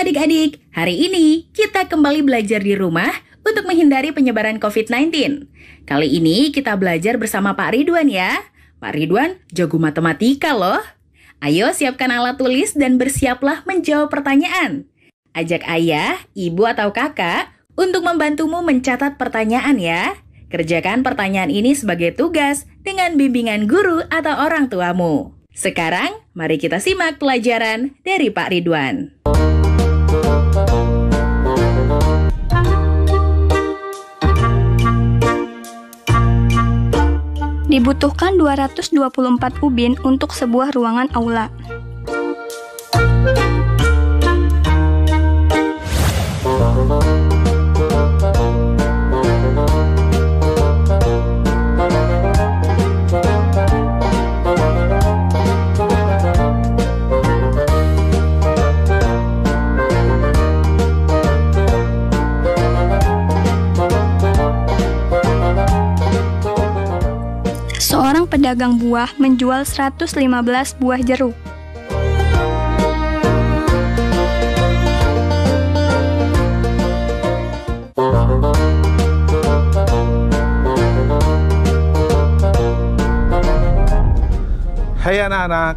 adik-adik, hari ini kita kembali belajar di rumah untuk menghindari penyebaran COVID-19. Kali ini kita belajar bersama Pak Ridwan ya. Pak Ridwan jago matematika loh. Ayo siapkan alat tulis dan bersiaplah menjawab pertanyaan. Ajak ayah, ibu atau kakak untuk membantumu mencatat pertanyaan ya. Kerjakan pertanyaan ini sebagai tugas dengan bimbingan guru atau orang tuamu. Sekarang, mari kita simak pelajaran dari Pak Ridwan. Dibutuhkan 224 ubin untuk sebuah ruangan aula. Seorang pedagang buah menjual 115 buah jeruk. Hai anak-anak,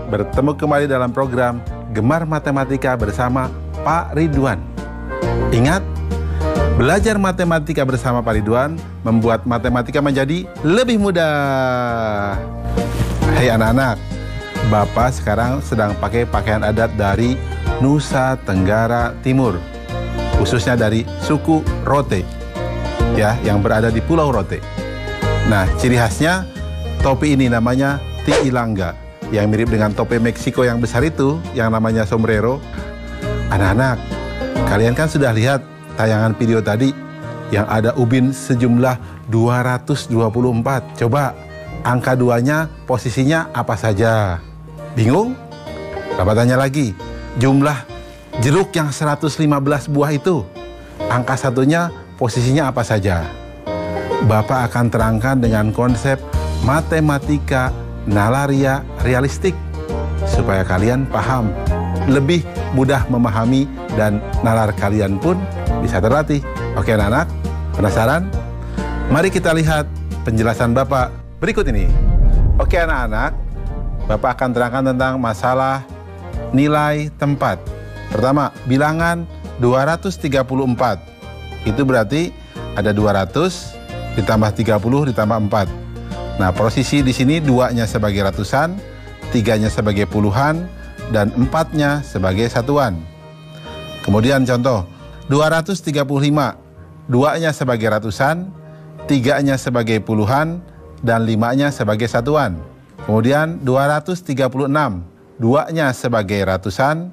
bertemu kembali dalam program Gemar Matematika bersama Pak Ridwan. Ingat, belajar matematika bersama Pak Ridwan membuat matematika menjadi lebih mudah. Hai anak-anak, Bapak sekarang sedang pakai pakaian adat dari Nusa Tenggara Timur, khususnya dari suku Rote, ya, yang berada di Pulau Rote. Nah, ciri khasnya topi ini namanya Tiilanga, yang mirip dengan topi Meksiko yang besar itu, yang namanya sombrero. Anak-anak, kalian kan sudah lihat tayangan video tadi yang ada ubin sejumlah 224. Coba angka 2-nya posisinya apa saja? Bingung? Bapak tanya lagi, jumlah jeruk yang 115 buah itu, angka 1-nya posisinya apa saja? Bapak akan terangkan dengan konsep matematika nalaria realistik supaya kalian paham, lebih mudah memahami, dan nalar kalian pun bisa terlatih. Oke anak-anak, penasaran? Mari kita lihat penjelasan Bapak berikut ini. Oke anak-anak, Bapak akan terangkan tentang masalah nilai tempat. Pertama, bilangan 234. Itu berarti ada 200 ditambah 30 ditambah 4. Nah, posisi di sini 2-nya sebagai ratusan, 3-nya sebagai puluhan, dan 4-nya sebagai satuan. Kemudian contoh 235, 2-nya sebagai ratusan, 3-nya sebagai puluhan, dan 5-nya sebagai satuan. Kemudian 236, 2-nya sebagai ratusan,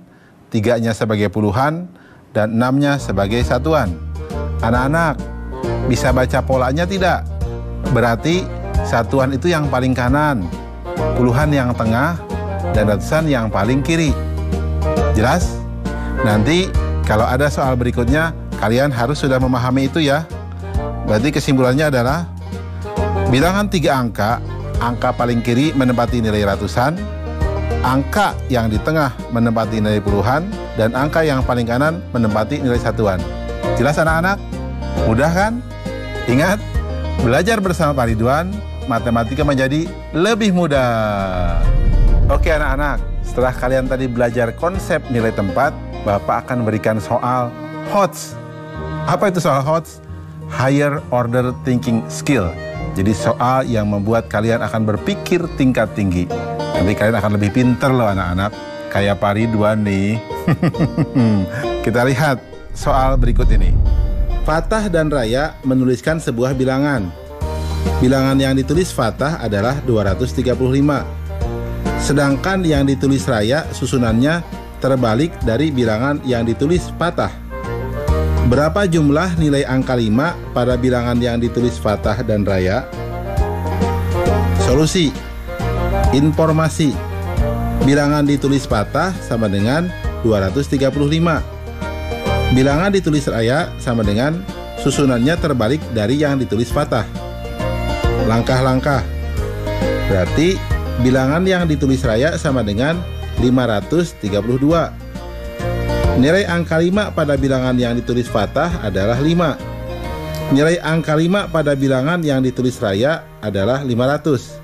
3-nya sebagai puluhan, dan 6-nya sebagai satuan. Anak-anak, bisa baca polanya tidak? Berarti satuan itu yang paling kanan, puluhan yang tengah, dan ratusan yang paling kiri. Jelas? Nanti kalau ada soal berikutnya, kalian harus sudah memahami itu ya. Berarti kesimpulannya adalah bilangan 3 angka, angka paling kiri menempati nilai ratusan, angka yang di tengah menempati nilai puluhan, dan angka yang paling kanan menempati nilai satuan. Jelas anak-anak? Mudah kan? Ingat, belajar bersama Pak Ridwan, matematika menjadi lebih mudah. Oke anak-anak, setelah kalian tadi belajar konsep nilai tempat, Bapak akan berikan soal HOTS. Apa itu soal HOTS? Higher Order Thinking Skill. Jadi soal yang membuat kalian akan berpikir tingkat tinggi. Nanti kalian akan lebih pinter loh anak-anak, kayak Pak Ridwan nih. Kita lihat soal berikut ini. Fatah dan Raya menuliskan sebuah bilangan. Bilangan yang ditulis Fatah adalah 235. Sedangkan yang ditulis Raya susunannya terbalik dari bilangan yang ditulis Fatah. Berapa jumlah nilai angka 5 pada bilangan yang ditulis Fatah dan Raya? Solusi. Informasi. Bilangan ditulis Fatah sama dengan 235. Bilangan ditulis Raya sama dengan susunannya terbalik dari yang ditulis Fatah. Langkah-langkah. Berarti bilangan yang ditulis Raya sama dengan 532. Nilai angka 5 pada bilangan yang ditulis fathah adalah 5. Nilai angka 5 pada bilangan yang ditulis raya adalah 500.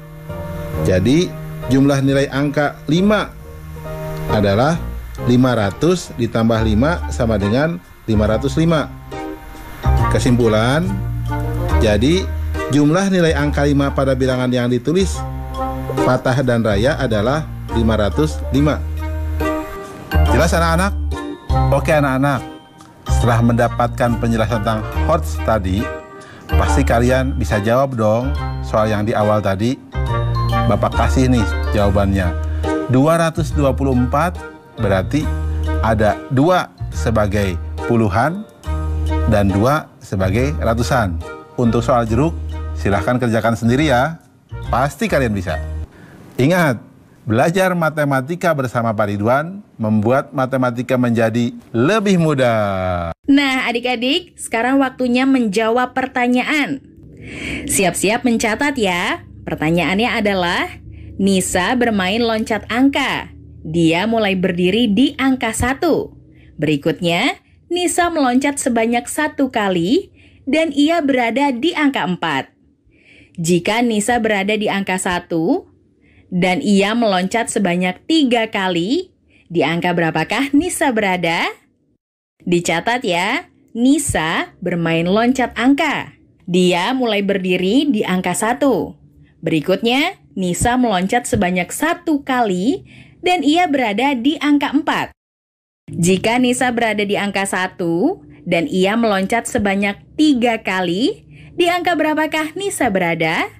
Jadi, jumlah nilai angka 5 adalah 500 ditambah 5 sama dengan 505. Kesimpulan, jadi jumlah nilai angka 5 pada bilangan yang ditulis fathah dan raya adalah 505. Jelas anak-anak? Oke anak-anak, setelah mendapatkan penjelasan tentang HOTS tadi, pasti kalian bisa jawab dong soal yang di awal tadi. Bapak kasih nih jawabannya. 224 berarti ada 2 sebagai puluhan dan 2 sebagai ratusan. Untuk soal jeruk, silahkan kerjakan sendiri ya. Pasti kalian bisa. Ingat, belajar matematika bersama Pak Ridwan membuat matematika menjadi lebih mudah. Nah, adik-adik, sekarang waktunya menjawab pertanyaan. Siap-siap mencatat ya. Pertanyaannya adalah, Nisa bermain loncat angka. Dia mulai berdiri di angka 1. Berikutnya, Nisa meloncat sebanyak 1 kali dan ia berada di angka 4. Jika Nisa berada di angka 1 dan ia meloncat sebanyak 3 kali, di angka berapakah Nisa berada? Dicatat ya, Nisa bermain loncat angka. Dia mulai berdiri di angka 1. Berikutnya, Nisa meloncat sebanyak 1 kali dan ia berada di angka 4. Jika Nisa berada di angka 1 dan ia meloncat sebanyak 3 kali, di angka berapakah Nisa berada?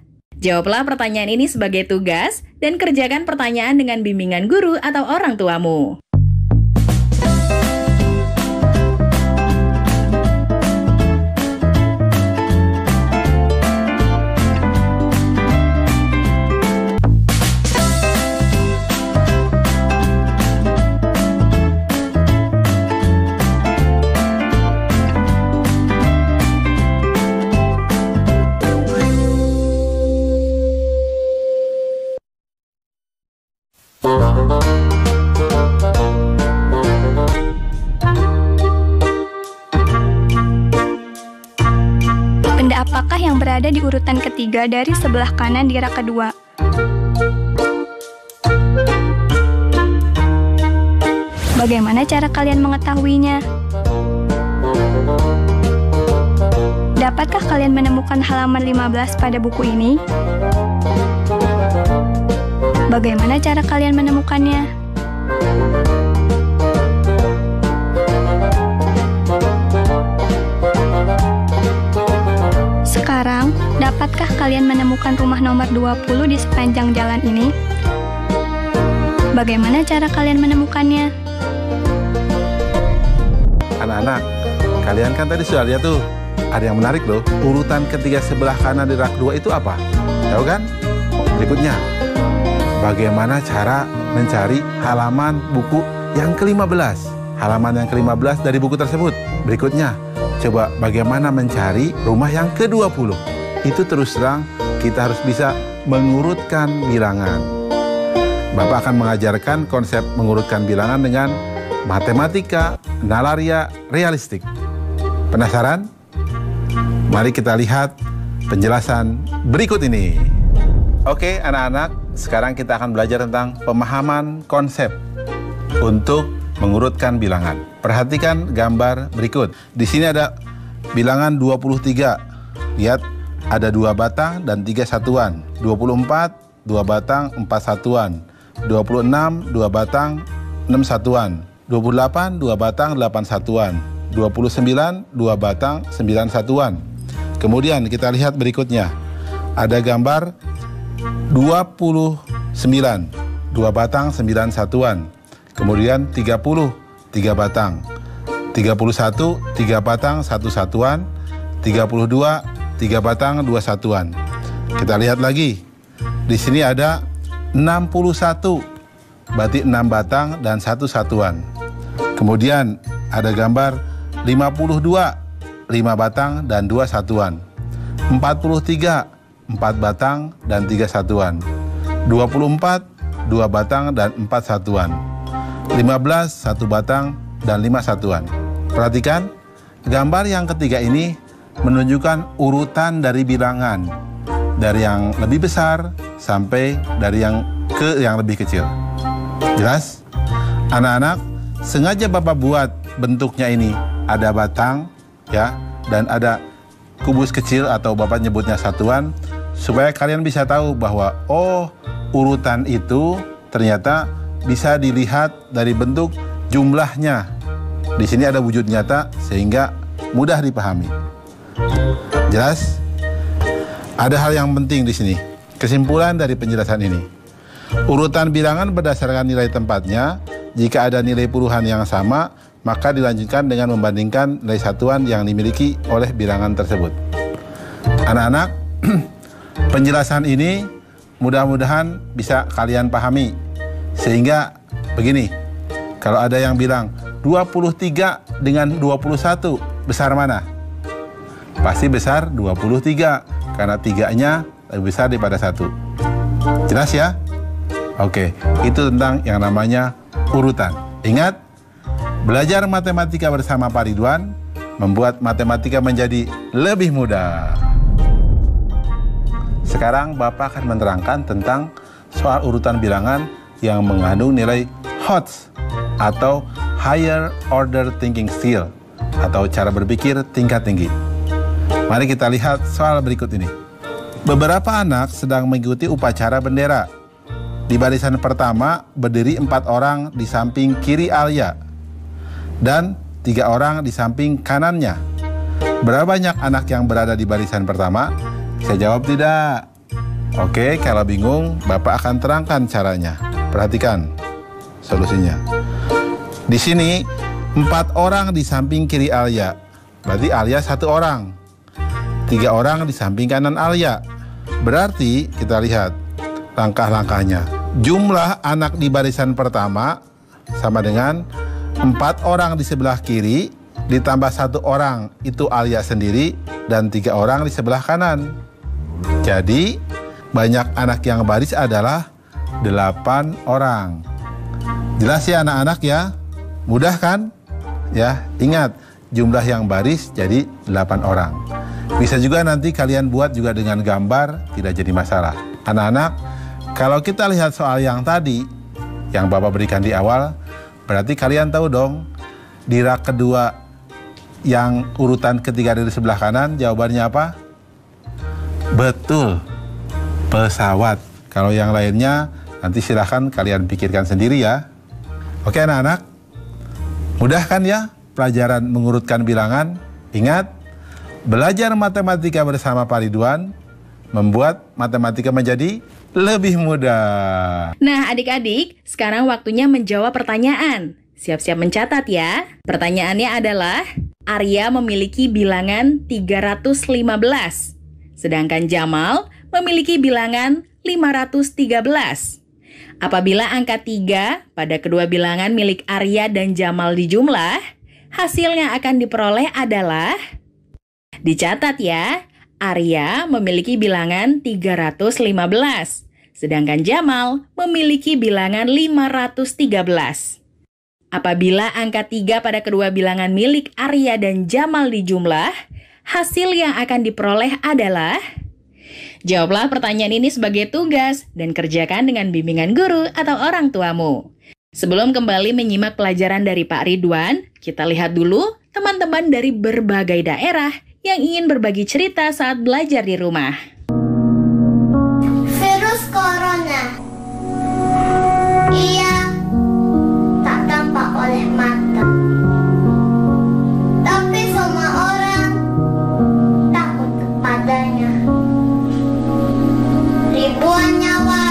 Jawablah pertanyaan ini sebagai tugas dan kerjakan pertanyaan dengan bimbingan guru atau orang tuamu. Benda apakah yang berada di urutan ketiga dari sebelah kanan di rak kedua? Bagaimana cara kalian mengetahuinya? Dapatkah kalian menemukan halaman 15 pada buku ini? Bagaimana cara kalian menemukannya? Sekarang, dapatkah kalian menemukan rumah nomor 20 di sepanjang jalan ini? Bagaimana cara kalian menemukannya? Anak-anak, kalian kan tadi sudah lihat tuh, ada yang menarik loh. Urutan ketiga sebelah kanan di rak 2 itu apa? Tahu kan? Berikutnya, bagaimana cara mencari halaman buku yang ke-15? Halaman yang ke-15 dari buku tersebut. Berikutnya, coba bagaimana mencari rumah yang ke-20? Itu terus terang kita harus bisa mengurutkan bilangan. Bapak akan mengajarkan konsep mengurutkan bilangan dengan matematika nalaria realistik. Penasaran? Mari kita lihat penjelasan berikut ini. Oke anak-anak, sekarang kita akan belajar tentang pemahaman konsep untuk mengurutkan bilangan. Perhatikan gambar berikut. Di sini ada bilangan 23. Lihat, ada 2 batang dan 3 satuan. 24, 2 batang, 4 satuan. 26, 2 batang, 6 satuan. 28, 2 batang, 8 satuan. 29, 2 batang, 9 satuan. Kemudian kita lihat berikutnya. Ada gambar 29, 2 batang, 9 satuan. Kemudian 30, 3 batang. 31, 3 batang, 1 satuan. 32, 3 batang, 2 satuan. Kita lihat lagi. Di sini ada 61, berarti 6 batang dan 1 satuan. Kemudian ada gambar 52, 5 batang dan 2 satuan. 43, 4 batang dan 3 satuan. 24, 2 batang dan 4 satuan. 15, 1 batang dan 5 satuan. Perhatikan, gambar yang ketiga ini menunjukkan urutan dari bilangan, dari yang lebih besar sampai dari yang lebih kecil. Jelas? Anak-anak, sengaja Bapak buat bentuknya ini ada batang, ya, dan ada kubus kecil atau Bapak nyebutnya satuan, supaya kalian bisa tahu bahwa urutan itu ternyata bisa dilihat dari bentuk jumlahnya. Di sini ada wujud nyata sehingga mudah dipahami. Jelas? Ada hal yang penting di sini. Kesimpulan dari penjelasan ini. Urutan bilangan berdasarkan nilai tempatnya. Jika ada nilai puluhan yang sama, maka dilanjutkan dengan membandingkan nilai satuan yang dimiliki oleh bilangan tersebut. Anak-anak, penjelasan ini mudah-mudahan bisa kalian pahami. Sehingga begini, kalau ada yang bilang 23 dengan 21 besar mana? Pasti besar 23, karena 3-nya lebih besar daripada 1. Jelas ya? Oke, itu tentang yang namanya urutan. Ingat, belajar matematika bersama Pak Ridwan membuat matematika menjadi lebih mudah. Sekarang Bapak akan menerangkan tentang soal urutan bilangan yang mengandung nilai HOTS atau Higher Order Thinking Skill atau cara berpikir tingkat tinggi. Mari kita lihat soal berikut ini. Beberapa anak sedang mengikuti upacara bendera. Di barisan pertama berdiri 4 orang di samping kiri Alia dan 3 orang di samping kanannya. Berapa banyak anak yang berada di barisan pertama? Bisa jawab tidak? Oke, kalau bingung Bapak akan terangkan caranya. Perhatikan solusinya. Di sini 4 orang di samping kiri Alia. Berarti Alia 1 orang. 3 orang di samping kanan Alia. Berarti kita lihat langkah-langkahnya. Jumlah anak di barisan pertama sama dengan 4 orang di sebelah kiri ditambah 1 orang itu Alia sendiri dan 3 orang di sebelah kanan. Jadi banyak anak yang baris adalah 8 orang. Jelas ya anak-anak ya? Mudah kan? Ya, ingat jumlah yang baris jadi 8 orang. Bisa juga nanti kalian buat juga dengan gambar, tidak jadi masalah. Anak-anak, kalau kita lihat soal yang tadi, yang Bapak berikan di awal, berarti kalian tahu dong, di rak kedua yang urutan ketiga dari sebelah kanan, jawabannya apa? Betul, pesawat. Kalau yang lainnya, nanti silahkan kalian pikirkan sendiri ya. Oke anak-anak, mudah kan ya pelajaran mengurutkan bilangan? Ingat, belajar matematika bersama Pak Ridwan membuat matematika menjadi lebih mudah. Nah adik-adik, sekarang waktunya menjawab pertanyaan. Siap-siap mencatat ya. Pertanyaannya adalah, Arya memiliki bilangan 315, sedangkan Jamal memiliki bilangan 513. Apabila angka 3 pada kedua bilangan milik Arya dan Jamal dijumlah, hasil yang akan diperoleh adalah, dicatat ya, Arya memiliki bilangan 315, sedangkan Jamal memiliki bilangan 513. Apabila angka 3 pada kedua bilangan milik Arya dan Jamal dijumlah, hasil yang akan diperoleh adalah, jawablah pertanyaan ini sebagai tugas dan kerjakan dengan bimbingan guru atau orang tuamu. Sebelum kembali menyimak pelajaran dari Pak Ridwan, kita lihat dulu teman-teman dari berbagai daerah yang ingin berbagi cerita saat belajar di rumah. Virus corona. Ia tak tampak oleh mata, tapi semua orang takut kepadanya. Ribuan nyawa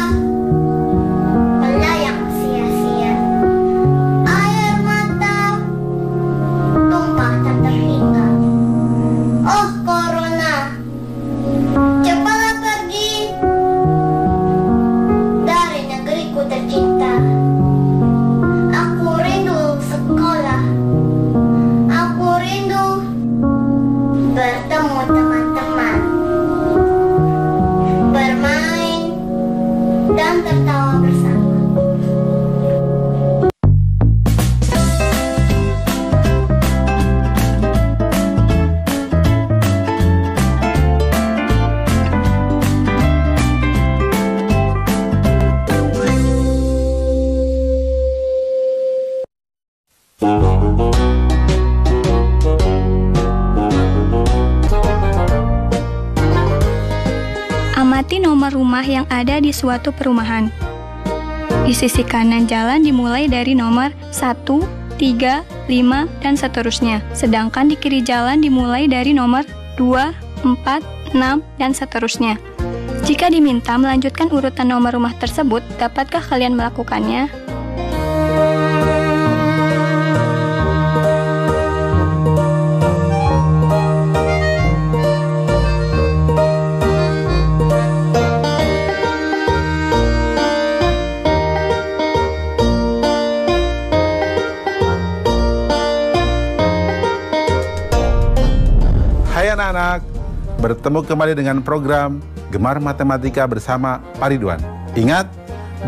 melayang sia-sia. Air mata tumpah tak terhingga. Oh corona, cepat nomor rumah yang ada di suatu perumahan. Di sisi kanan jalan dimulai dari nomor 1, 3, 5, dan seterusnya. Sedangkan di kiri jalan dimulai dari nomor 2, 4, 6, dan seterusnya. Jika diminta melanjutkan urutan nomor rumah tersebut, dapatkah kalian melakukannya? Hai anak-anak, bertemu kembali dengan program Gemar Matematika bersama Pak Ridwan. Ingat,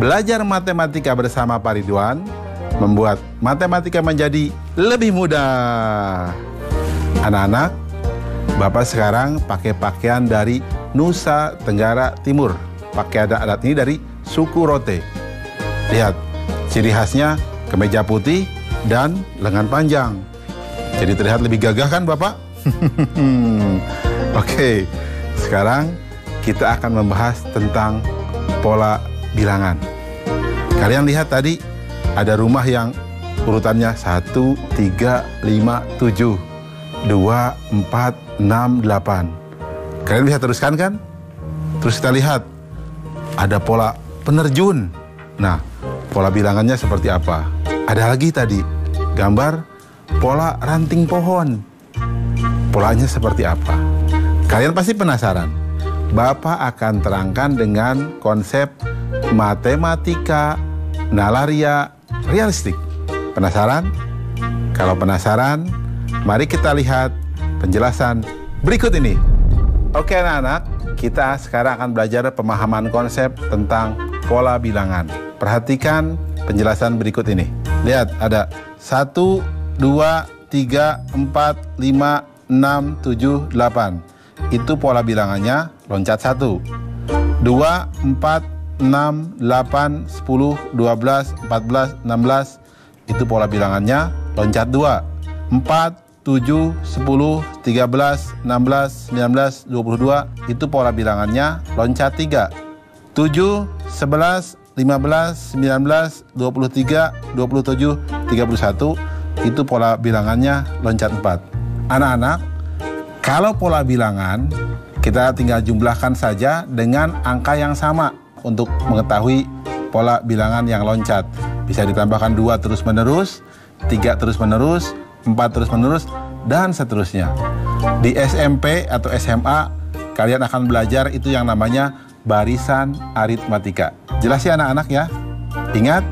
belajar matematika bersama Pak Ridwan membuat matematika menjadi lebih mudah. Anak-anak, Bapak sekarang pakai pakaian dari Nusa Tenggara Timur. Pakai adat ini dari suku Rote. Lihat, ciri khasnya kemeja putih dan lengan panjang. Jadi terlihat lebih gagah kan Bapak? Oke, sekarang kita akan membahas tentang pola bilangan. Kalian lihat tadi ada rumah yang urutannya 1, 3, 5, 7, 2, 4, 6, 8. Kalian bisa teruskan kan? Terus kita lihat ada pola penerjun. Nah, pola bilangannya seperti apa? Ada lagi tadi gambar pola ranting pohon. Polanya seperti apa? Kalian pasti penasaran. Bapak akan terangkan dengan konsep matematika nalaria realistik. Penasaran? Kalau penasaran, mari kita lihat penjelasan berikut ini. Oke anak-anak, kita sekarang akan belajar pemahaman konsep tentang pola bilangan. Perhatikan penjelasan berikut ini. Lihat, ada 1, 2, 3, 4, 5, 6, 7, 8. Itu pola bilangannya loncat 1. 2, 4, 6, 8, 10, 12, 14, 16. Itu pola bilangannya loncat 2. 4, 7, 10, 13, 16, 19, 22. Itu pola bilangannya loncat 3. 7, 11, 15, 19, 23, 27, 31. Itu pola bilangannya loncat 4. Anak-anak, kalau pola bilangan, kita tinggal jumlahkan saja dengan angka yang sama untuk mengetahui pola bilangan yang loncat. Bisa ditambahkan 2 terus-menerus, 3 terus-menerus, 4 terus-menerus, dan seterusnya. Di SMP atau SMA, kalian akan belajar itu yang namanya barisan aritmatika. Jelas ya anak-anak ya? Ingat,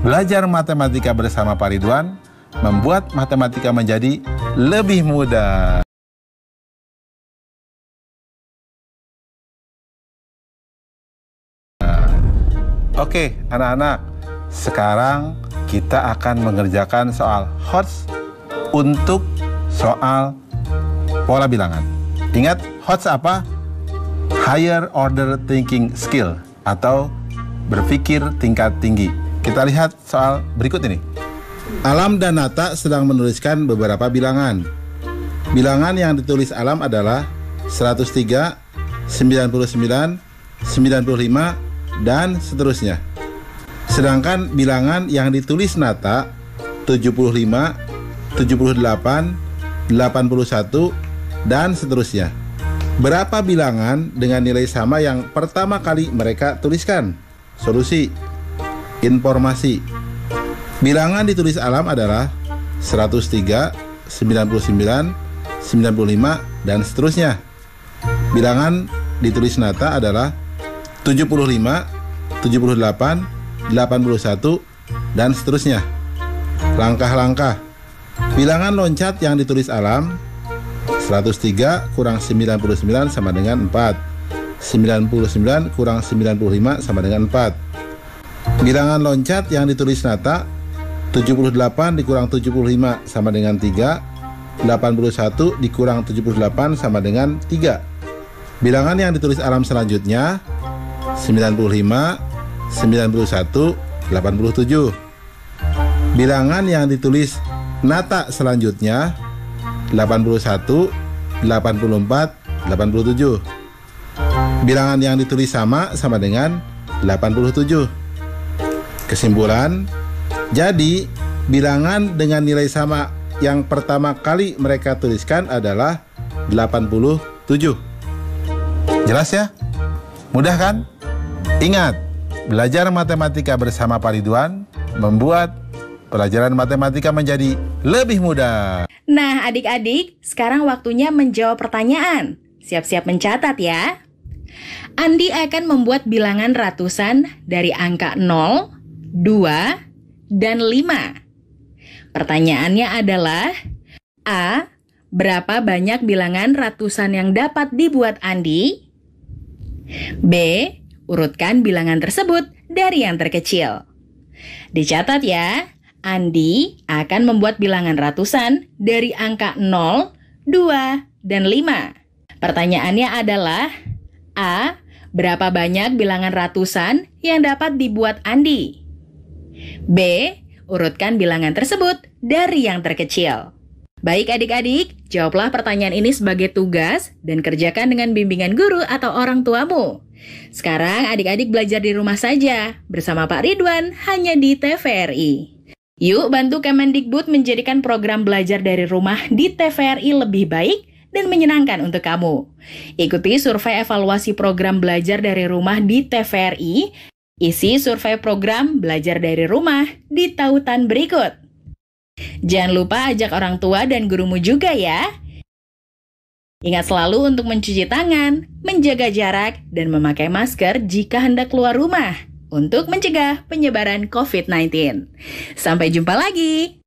belajar matematika bersama Pak Ridwan membuat matematika menjadi lebih mudah. Oke, anak-anak, sekarang kita akan mengerjakan soal HOTS untuk soal pola bilangan. Ingat, HOTS apa? Higher Order Thinking Skill atau berpikir tingkat tinggi. Kita lihat soal berikut ini. Alam dan Nata sedang menuliskan beberapa bilangan. Bilangan yang ditulis Alam adalah 103, 99, 95, dan seterusnya. Sedangkan bilangan yang ditulis Nata 75, 78, 81, dan seterusnya. Berapa bilangan dengan nilai sama yang pertama kali mereka tuliskan? Solusi. Informasi. Bilangan ditulis Alam adalah 103, 99, 95, dan seterusnya. Bilangan ditulis Nata adalah 75, 78, 81, dan seterusnya. Langkah-langkah. Bilangan loncat yang ditulis Alam 103 kurang 99 sama dengan 4. 99 kurang 95 sama dengan 4. Bilangan loncat yang ditulis Nata 78 dikurang 75 sama dengan 3. 81 dikurang 78 sama dengan 3. Bilangan yang ditulis Alam selanjutnya 95, 91, 87. Bilangan yang ditulis Nata selanjutnya 81, 84, 87. Bilangan yang ditulis sama dengan 87. Kesimpulan, jadi bilangan dengan nilai sama yang pertama kali mereka tuliskan adalah 87. Jelas ya? Mudah kan? Ingat, belajar matematika bersama Pak Ridwan membuat pelajaran matematika menjadi lebih mudah. Nah, adik-adik, sekarang waktunya menjawab pertanyaan. Siap-siap mencatat ya. Andi akan membuat bilangan ratusan dari angka 0, 2, dan 5. Pertanyaannya adalah, A. Berapa banyak bilangan ratusan yang dapat dibuat Andi? B. Urutkan bilangan tersebut dari yang terkecil. Dicatat ya, Andi akan membuat bilangan ratusan dari angka 0, 2, dan 5. Pertanyaannya adalah, A. Berapa banyak bilangan ratusan yang dapat dibuat Andi? B. Urutkan bilangan tersebut dari yang terkecil. Baik adik-adik, jawablah pertanyaan ini sebagai tugas dan kerjakan dengan bimbingan guru atau orang tuamu. Sekarang adik-adik belajar di rumah saja bersama Pak Ridwan hanya di TVRI. Yuk bantu Kemendikbud menjadikan program belajar dari rumah di TVRI lebih baik dan menyenangkan untuk kamu. Ikuti survei evaluasi program belajar dari rumah di TVRI. Isi survei program belajar dari rumah di tautan berikut. Jangan lupa ajak orang tua dan gurumu juga ya. Ingat selalu untuk mencuci tangan, menjaga jarak, dan memakai masker jika hendak keluar rumah untuk mencegah penyebaran COVID-19. Sampai jumpa lagi.